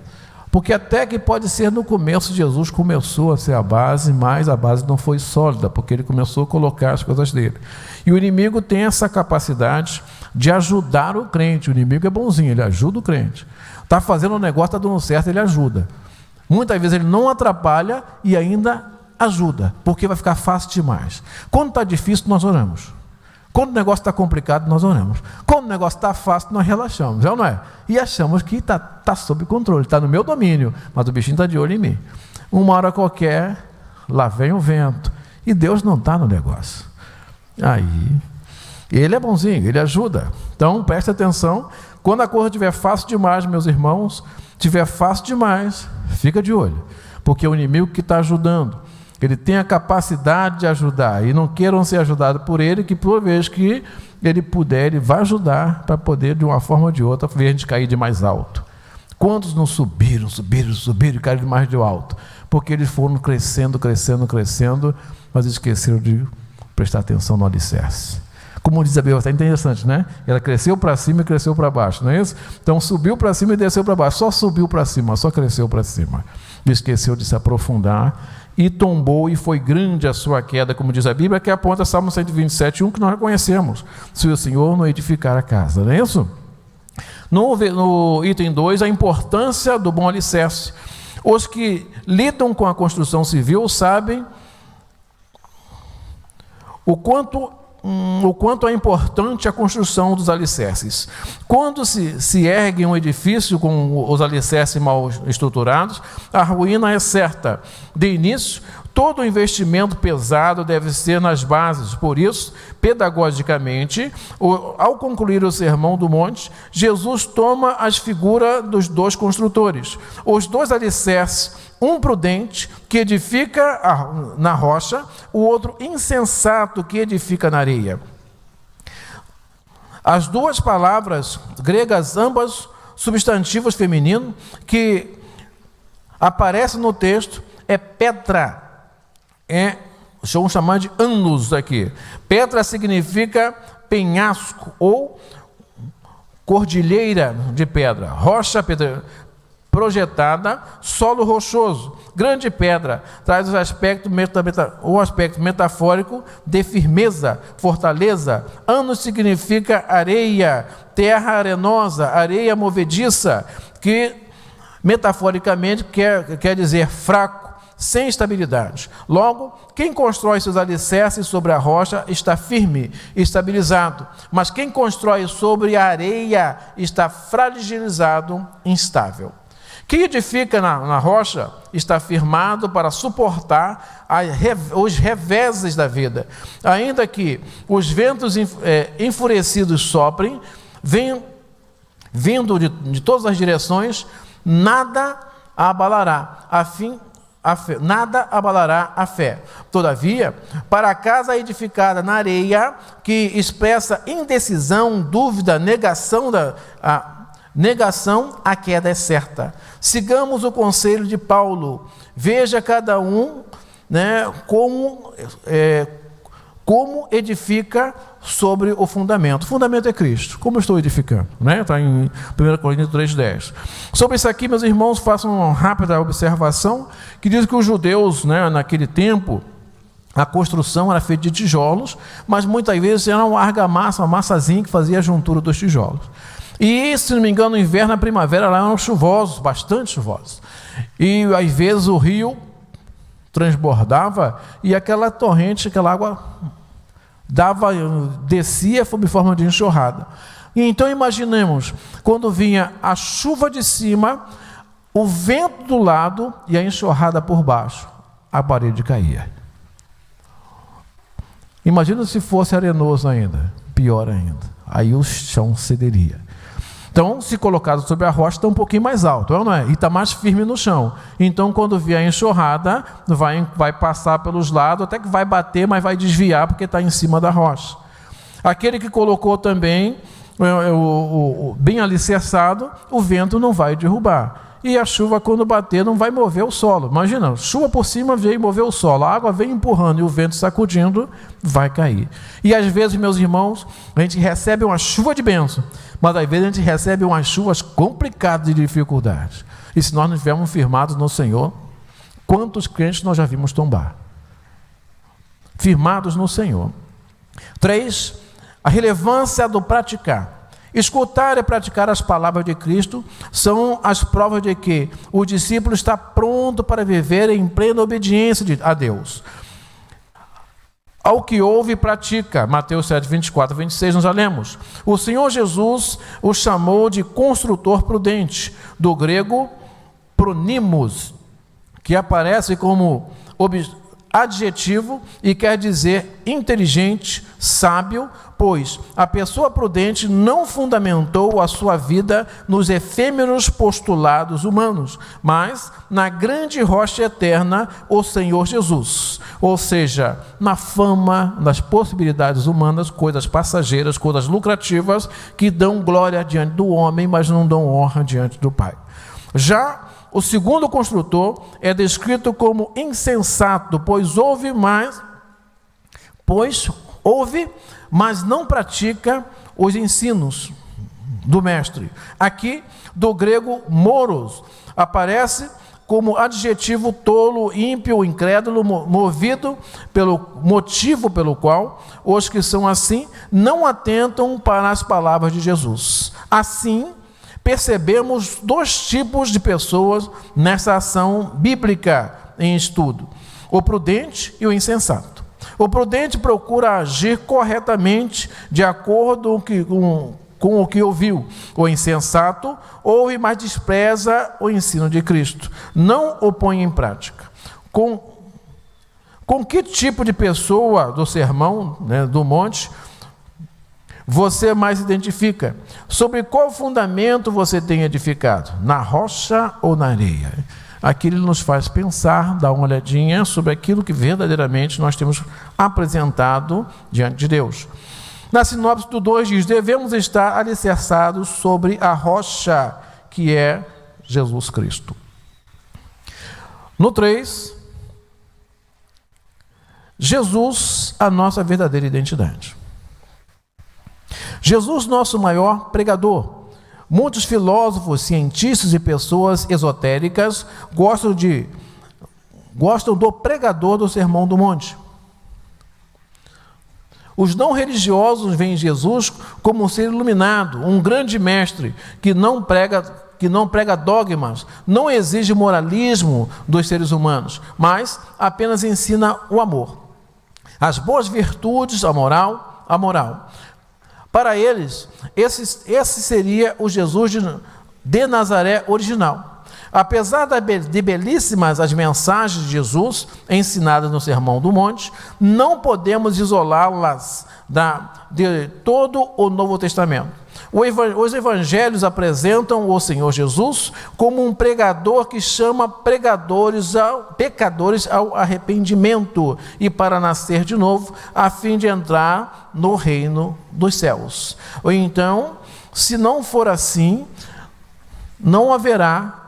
Porque até que pode ser no começo, Jesus começou a ser a base, mas a base não foi sólida, porque ele começou a colocar as coisas dele. E o inimigo tem essa capacidade de ajudar o crente. O inimigo é bonzinho, ele ajuda o crente. Está fazendo um negócio, está dando certo, ele ajuda. Muitas vezes ele não atrapalha e ainda ajuda, porque vai ficar fácil demais. Quando está difícil, nós oramos. Quando o negócio está complicado, nós oramos. Quando o negócio está fácil, nós relaxamos, não é? E achamos que está sob controle, está no meu domínio, mas o bichinho está de olho em mim. Uma hora qualquer, lá vem o vento, e Deus não está no negócio. Aí, ele é bonzinho, ele ajuda. Então, preste atenção, quando a coisa estiver fácil demais, meus irmãos, estiver fácil demais, fica de olho, porque é o inimigo que está ajudando. Ele tem a capacidade de ajudar, e não queiram ser ajudados por ele, que por vez que ele puder, ele vai ajudar para poder, de uma forma ou de outra, ver a gente cair de mais alto. Quantos não subiram e caíram de mais de alto? Porque eles foram crescendo, mas esqueceram de prestar atenção no alicerce. Como diz a Bíblia, está interessante, né? Ela cresceu para cima e cresceu para baixo, não é isso? Então subiu para cima e desceu para baixo, só subiu para cima, só cresceu para cima. E esqueceu de se aprofundar, e tombou, e foi grande a sua queda, como diz a Bíblia, que aponta Salmo 127:1, que nós reconhecemos, se o Senhor não edificar a casa, não é isso? No item 2, a importância do bom alicerce. Os que lidam com a construção civil sabem o quanto é importante a construção dos alicerces. Quando se ergue um edifício com os alicerces mal estruturados, a ruína é certa. De início, todo investimento pesado deve ser nas bases. Por isso, pedagogicamente, ao concluir o Sermão do Monte, Jesus toma as figuras dos dois construtores, os dois alicerces, um prudente, que edifica na rocha, o outro insensato, que edifica na areia. As duas palavras gregas, ambas substantivos femininos, que aparecem no texto, é Petra. Vamos chamar de anos aqui. Petra significa penhasco ou cordilheira de pedra. Rocha projetada, solo rochoso. Grande pedra traz o aspecto metafórico de firmeza, fortaleza. Anos significa areia, terra arenosa, areia movediça, que metaforicamente quer dizer fraco, sem estabilidade. Logo, quem constrói seus alicerces sobre a rocha está firme, estabilizado, mas quem constrói sobre a areia está fragilizado, instável. Quem edifica na rocha está firmado para suportar os reveses da vida. Ainda que os ventos enfurecidos soprem, vindo de todas as direções, nada abalará nada abalará a fé. Todavia, para a casa edificada na areia, que expressa indecisão, dúvida, negação, a queda é certa. Sigamos o conselho de Paulo. Veja cada um, como edifica sobre o fundamento. O fundamento é Cristo. Como eu estou edificando? Está em 1 Coríntios 3,10. Sobre isso aqui, meus irmãos, façam uma rápida observação, que diz que os judeus, naquele tempo, a construção era feita de tijolos, mas muitas vezes era uma argamassa, uma massazinha que fazia a juntura dos tijolos. E, se não me engano, no inverno e na primavera lá eram chuvosos, bastante chuvosos. E, às vezes, o rio transbordava e aquela torrente, aquela água descia sob forma de enxurrada. E então imaginemos, quando vinha a chuva de cima, o vento do lado e a enxurrada por baixo, a parede caía. Imagina se fosse arenoso ainda, pior ainda, aí o chão cederia. Então, se colocado sobre a rocha, está um pouquinho mais alto, não é? E está mais firme no chão. Então, quando vier a enxurrada, vai passar pelos lados, até que vai bater, mas vai desviar, porque está em cima da rocha. Aquele que colocou também, bem alicerçado, o vento não vai derrubar. E a chuva, quando bater, não vai mover o solo. Imagina, chuva por cima veio mover o solo, a água vem empurrando e o vento sacudindo, vai cair. E às vezes, meus irmãos, a gente recebe uma chuva de bênção, mas às vezes a gente recebe umas chuvas complicadas de dificuldades. E se nós não estivermos firmados no Senhor, quantos crentes nós já vimos tombar? Firmados no Senhor. 3, a relevância do praticar. Escutar e praticar as palavras de Cristo são as provas de que o discípulo está pronto para viver em plena obediência a Deus. Ao que ouve e pratica, Mateus 7, 24, 26, nós já lemos. O Senhor Jesus o chamou de construtor prudente, do grego pronimos, que aparece como adjetivo e quer dizer inteligente, sábio, pois a pessoa prudente não fundamentou a sua vida nos efêmeros postulados humanos, mas na grande rocha eterna, o Senhor Jesus. Ou seja, na fama, nas possibilidades humanas, coisas passageiras, coisas lucrativas, que dão glória diante do homem, mas não dão honra diante do Pai. Já o segundo construtor é descrito como insensato, pois ouve, mas não pratica os ensinos do mestre. Aqui, do grego moros, aparece como adjetivo tolo, ímpio, incrédulo, movido pelo motivo pelo qual os que são assim não atentam para as palavras de Jesus. Assim, percebemos dois tipos de pessoas nessa ação bíblica em estudo: o prudente e o insensato. O prudente procura agir corretamente de acordo com o que ouviu. O insensato ouve, mas despreza o ensino de Cristo. Não o põe em prática. Com que tipo de pessoa do sermão, do monte, você mais identifica? Sobre qual fundamento você tem edificado? Na rocha ou na areia? Aqui ele nos faz pensar, dar uma olhadinha sobre aquilo que verdadeiramente nós temos apresentado diante de Deus. Na sinopse do 2 diz: devemos estar alicerçados sobre a rocha, que é Jesus Cristo. No 3, Jesus, a nossa verdadeira identidade. Jesus, nosso maior pregador. Muitos filósofos, cientistas e pessoas esotéricas gostam do pregador do Sermão do Monte. Os não religiosos veem Jesus como um ser iluminado, um grande mestre que não prega dogmas, não exige moralismo dos seres humanos, mas apenas ensina o amor, as boas virtudes, a moral. Para eles, esse seria o Jesus de Nazaré original. Apesar de belíssimas as mensagens de Jesus ensinadas no Sermão do Monte, não podemos isolá-las de todo o Novo Testamento. Os evangelhos apresentam o Senhor Jesus como um pregador que chama pecadores ao arrependimento e para nascer de novo, a fim de entrar no reino dos céus. Ou então, se não for assim, não haverá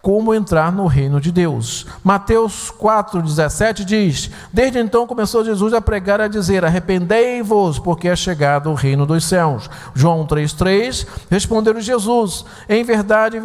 como entrar no reino de Deus. Mateus 4,17 diz: desde então começou Jesus a pregar, a dizer: arrependei-vos, porque é chegado o reino dos céus. João 3,3, respondeu Jesus: em verdade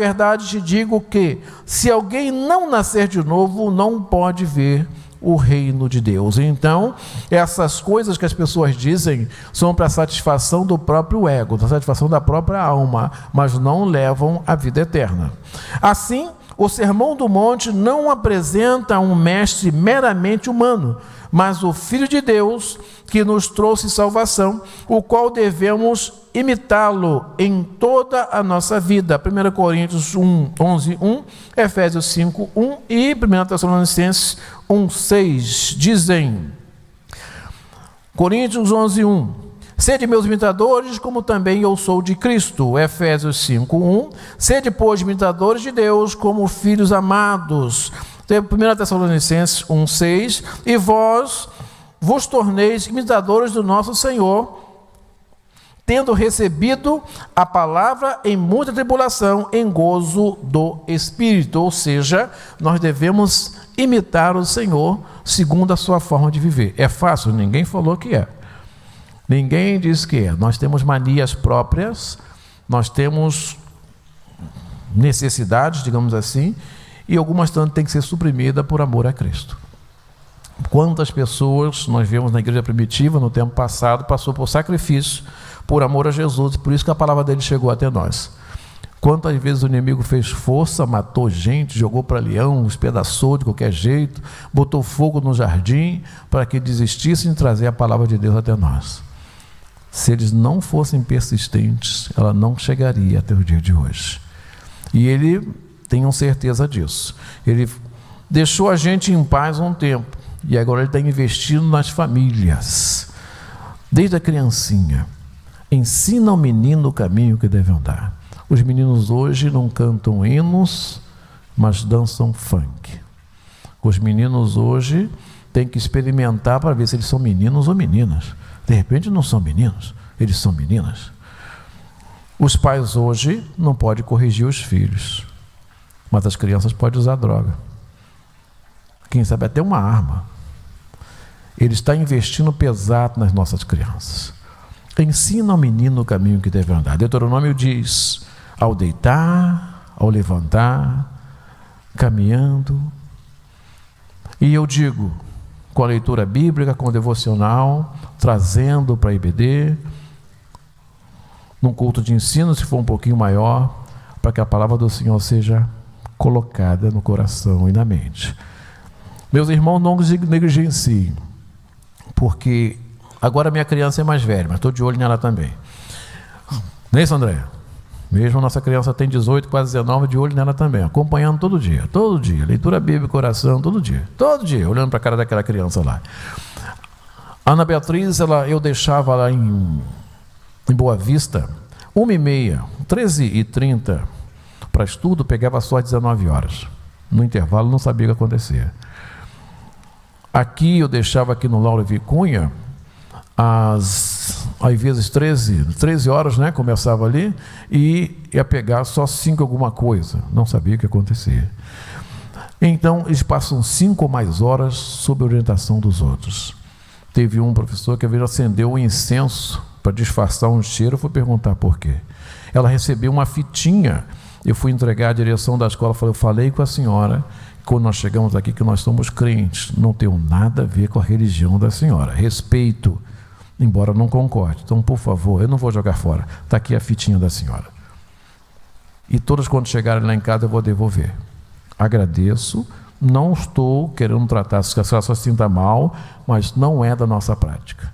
te digo que, se alguém não nascer de novo, não pode ver o reino de Deus. Então, essas coisas que as pessoas dizem são para a satisfação do próprio ego, da satisfação da própria alma, mas não levam à vida eterna. Assim, o Sermão do Monte não apresenta um mestre meramente humano, mas o Filho de Deus que nos trouxe salvação, o qual devemos imitá-lo em toda a nossa vida. 1 Coríntios 11:1, Efésios 5:1 e 1 Tessalonicenses 1:6 dizem: Coríntios 11:1, sede meus imitadores, como também eu sou de Cristo. Efésios 5:1, sede, pois, imitadores de Deus, como filhos amados. 1 Tessalonicenses 1:6, e vós vos torneis imitadores do nosso Senhor, tendo recebido a palavra em muita tribulação, em gozo do Espírito. Ou seja, nós devemos imitar o Senhor segundo a sua forma de viver. É fácil? Ninguém falou que é. Ninguém diz que é. Nós temos manias próprias, nós temos necessidades, digamos assim, e algumas tanto têm que ser suprimidas por amor a Cristo. Quantas pessoas nós vemos na igreja primitiva, no tempo passado, passou por sacrifício, por amor a Jesus, e por isso que a palavra dele chegou até nós. Quantas vezes o inimigo fez força, matou gente, jogou para leão, espedaçou de qualquer jeito, botou fogo no jardim, para que desistissem de trazer a palavra de Deus até nós. Se eles não fossem persistentes, ela não chegaria até o dia de hoje. E ele, tenham certeza disso, ele deixou a gente em paz um tempo, e agora ele está investindo nas famílias, desde a criancinha. Ensina ao menino o caminho que deve andar. Os meninos hoje não cantam hinos, mas dançam funk. Os meninos hoje têm que experimentar para ver se eles são meninos ou meninas. De repente não são meninos, eles são meninas. Os pais hoje não podem corrigir os filhos, mas as crianças podem usar droga. Quem sabe até uma arma. Ele está investindo pesado nas nossas crianças. Ensina ao menino o caminho que deve andar. Deuteronômio diz: ao deitar, ao levantar, caminhando. E eu digo, com a leitura bíblica, com o devocional, trazendo para a IBD, num culto de ensino, se for um pouquinho maior, para que a palavra do Senhor seja colocada no coração e na mente. Meus irmãos, não negligenciem, porque agora minha criança é mais velha, mas estou de olho nela também. Não é isso, André? Mesmo a nossa criança tem 18, quase 19, de olho nela também, acompanhando todo dia, leitura bíblica, oração, todo dia, olhando para a cara daquela criança lá. Ana Beatriz, eu deixava lá em Boa Vista, 1h30, 13h30, para estudo, pegava só às 19 horas. No intervalo, não sabia o que acontecia. Aqui, eu deixava aqui no Lauro Vicunha, às vezes 13 horas, né, começava ali, e ia pegar só 5 alguma coisa, não sabia o que acontecia. Então, eles passam 5 ou mais horas sob a orientação dos outros. Teve um professor que, às vezes, acendeu um incenso para disfarçar um cheiro, eu fui perguntar por quê. Ela recebeu uma fitinha, eu fui entregar a direção da escola, eu falei com a senhora, quando nós chegamos aqui, que nós somos crentes, não tem nada a ver com a religião da senhora, respeito, embora não concorde. Então, por favor, eu não vou jogar fora, está aqui a fitinha da senhora. E todos, quando chegarem lá em casa, eu vou devolver. Agradeço, não estou querendo tratar, se a senhora se sinta mal, mas não é da nossa prática.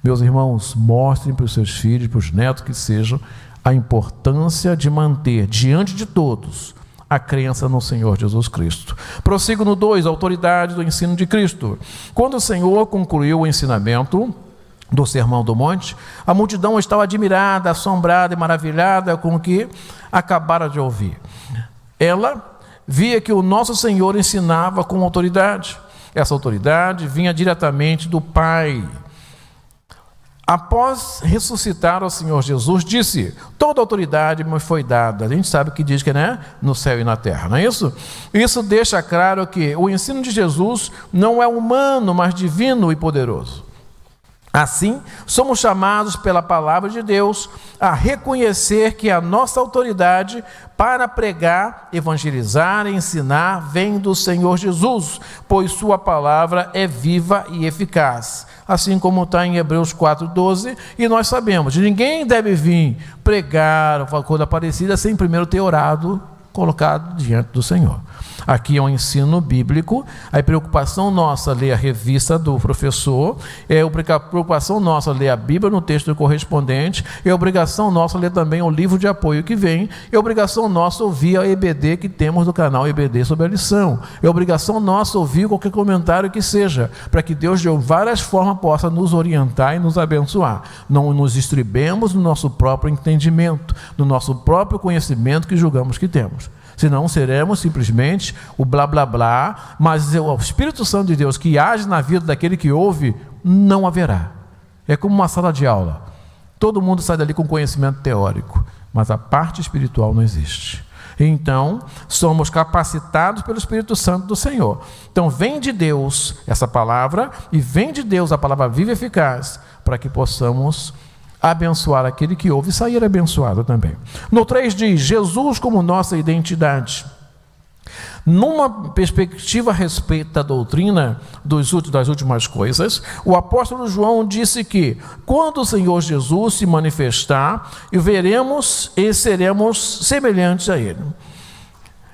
Meus irmãos, mostrem para os seus filhos, para os netos que sejam, a importância de manter diante de todos a crença no Senhor Jesus Cristo. Prossigo no 2, a autoridade do ensino de Cristo. Quando o Senhor concluiu o ensinamento do Sermão do Monte, a multidão estava admirada, assombrada e maravilhada com o que acabara de ouvir. Ela via que o nosso Senhor ensinava com autoridade. Essa autoridade vinha diretamente do Pai. Após ressuscitar o Senhor Jesus, disse: toda autoridade me foi dada. A gente sabe que diz que, né, no céu e na terra, não é isso? Isso deixa claro que o ensino de Jesus não é humano, mas divino e poderoso. Assim, somos chamados pela palavra de Deus a reconhecer que a nossa autoridade para pregar, evangelizar e ensinar vem do Senhor Jesus, pois sua palavra é viva e eficaz. Assim como está em Hebreus 4:12, e nós sabemos, ninguém deve vir pregar uma coisa parecida sem primeiro ter orado, colocado diante do Senhor. Aqui é um ensino bíblico, a preocupação nossa ler a revista do professor, é a preocupação nossa ler a Bíblia no texto correspondente, é a obrigação nossa ler também o livro de apoio que vem, é a obrigação nossa ouvir a EBD que temos do canal EBD sobre a lição, é a obrigação nossa ouvir qualquer comentário que seja, para que Deus de várias formas possa nos orientar e nos abençoar. Não nos estribemos no nosso próprio entendimento, no nosso próprio conhecimento que julgamos que temos. Senão seremos simplesmente o blá blá blá, mas o Espírito Santo de Deus que age na vida daquele que ouve, não haverá. É como uma sala de aula. Todo mundo sai dali com conhecimento teórico, mas a parte espiritual não existe. Então, somos capacitados pelo Espírito Santo do Senhor. Então, vem de Deus essa palavra, e vem de Deus a palavra viva e eficaz, para que possamos abençoar aquele que ouve e sair abençoado também. No 3 diz, Jesus como nossa identidade. Numa perspectiva a respeito da doutrina das últimas coisas, o apóstolo João disse que quando o Senhor Jesus se manifestar, e veremos e seremos semelhantes a Ele.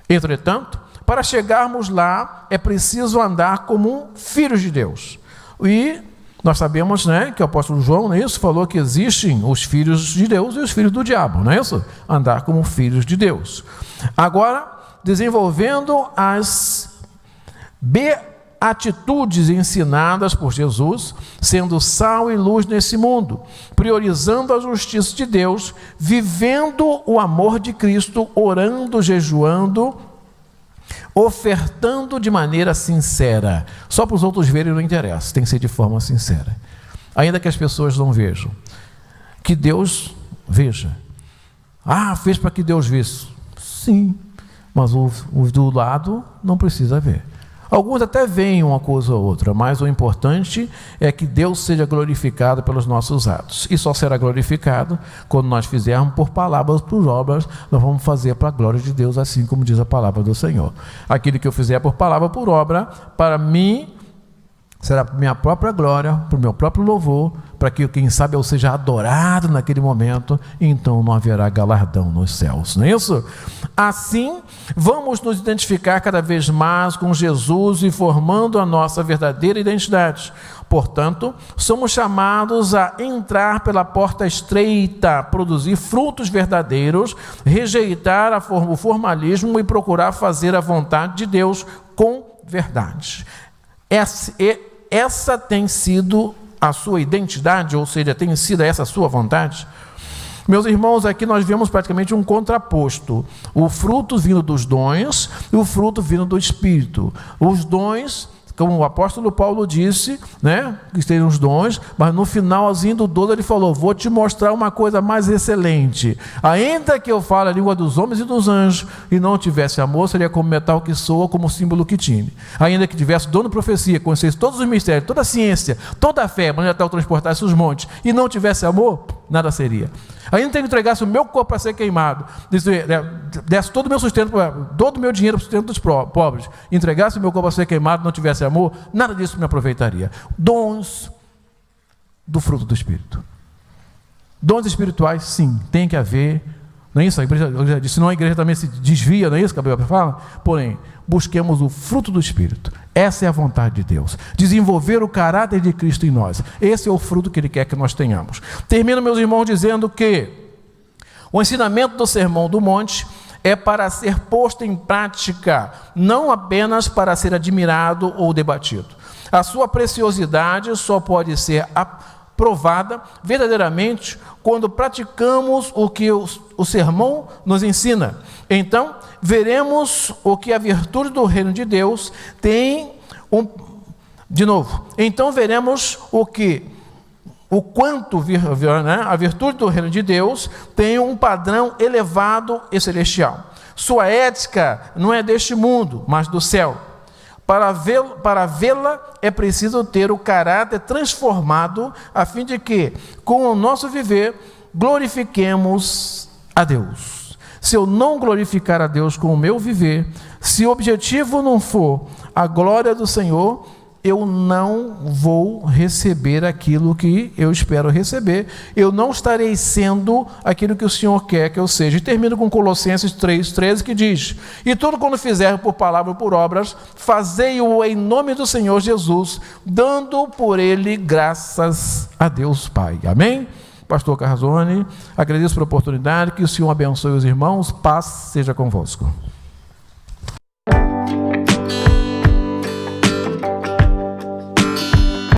Entretanto, para chegarmos lá, é preciso andar como filhos de Deus. E nós sabemos, né, que o apóstolo João, não é isso? Falou que existem os filhos de Deus e os filhos do diabo, não é isso? Andar como filhos de Deus. Agora, desenvolvendo as beatitudes ensinadas por Jesus, sendo sal e luz nesse mundo, priorizando a justiça de Deus, vivendo o amor de Cristo, orando, jejuando, ofertando de maneira sincera. Só para os outros verem não interessa, tem que ser de forma sincera. Ainda que as pessoas não vejam. Que Deus veja. Ah, fez para que Deus visse. Sim, mas os do lado não precisa ver. Alguns até veem uma coisa ou outra, mas o importante é que Deus seja glorificado pelos nossos atos. E só será glorificado quando nós fizermos por palavras, por obras, nós vamos fazer para a glória de Deus, assim como diz a palavra do Senhor. Aquilo que eu fizer por palavra, por obra, para mim, será para minha própria glória, para o meu próprio louvor, para que, quem sabe, eu seja adorado naquele momento, então não haverá galardão nos céus, não é isso? Assim, vamos nos identificar cada vez mais com Jesus e formando a nossa verdadeira identidade. Portanto, somos chamados a entrar pela porta estreita, produzir frutos verdadeiros, rejeitar o formalismo e procurar fazer a vontade de Deus com verdade. Essa tem sido a sua identidade, ou seja, tem sido essa a sua vontade? Meus irmãos, aqui nós vemos praticamente um contraposto. O fruto vindo dos dons e o fruto vindo do Espírito. Os dons, como o apóstolo Paulo disse, né, que tem os dons, mas no finalzinho do 12 ele falou: vou te mostrar uma coisa mais excelente. Ainda que eu fale a língua dos homens e dos anjos e não tivesse amor, seria como metal que soa, como símbolo que tine. Ainda que tivesse dom de profecia, conhecesse todos os mistérios, toda a ciência, toda a fé, maneira tal transportasse os montes e não tivesse amor, nada seria. Ainda que eu entregasse o meu corpo para ser queimado, desse todo o meu sustento, todo o meu dinheiro para o sustento dos pobres, entregasse o meu corpo para ser queimado, não tivesse amor, nada disso me aproveitaria. Dons do fruto do Espírito. Dons espirituais, sim, tem que haver. Não é isso? Eu já disse, senão a igreja também se desvia, não é isso que a Bíblia fala? Porém, busquemos o fruto do Espírito. Essa é a vontade de Deus. Desenvolver o caráter de Cristo em nós. Esse é o fruto que Ele quer que nós tenhamos. Termino, meus irmãos, dizendo que o ensinamento do Sermão do Monte é para ser posto em prática, não apenas para ser admirado ou debatido. A sua preciosidade só pode ser provada verdadeiramente quando praticamos o que o sermão nos ensina. Então, veremos o que a virtude do reino de Deus tem então veremos o quanto a virtude do reino de Deus tem um padrão elevado e celestial. Sua ética não é deste mundo, mas do céu. Para vê-la é preciso ter o caráter transformado, a fim de que, com o nosso viver, glorifiquemos a Deus. Se eu não glorificar a Deus com o meu viver, se o objetivo não for a glória do Senhor, eu não vou receber aquilo que eu espero receber, eu não estarei sendo aquilo que o Senhor quer que eu seja. E termino com Colossenses 3,13, que diz: e tudo quando fizer por palavra ou por obras, fazei-o em nome do Senhor Jesus, dando por ele graças a Deus Pai. Amém? Pastor Carzoni, agradeço pela oportunidade, que o Senhor abençoe os irmãos, paz seja convosco.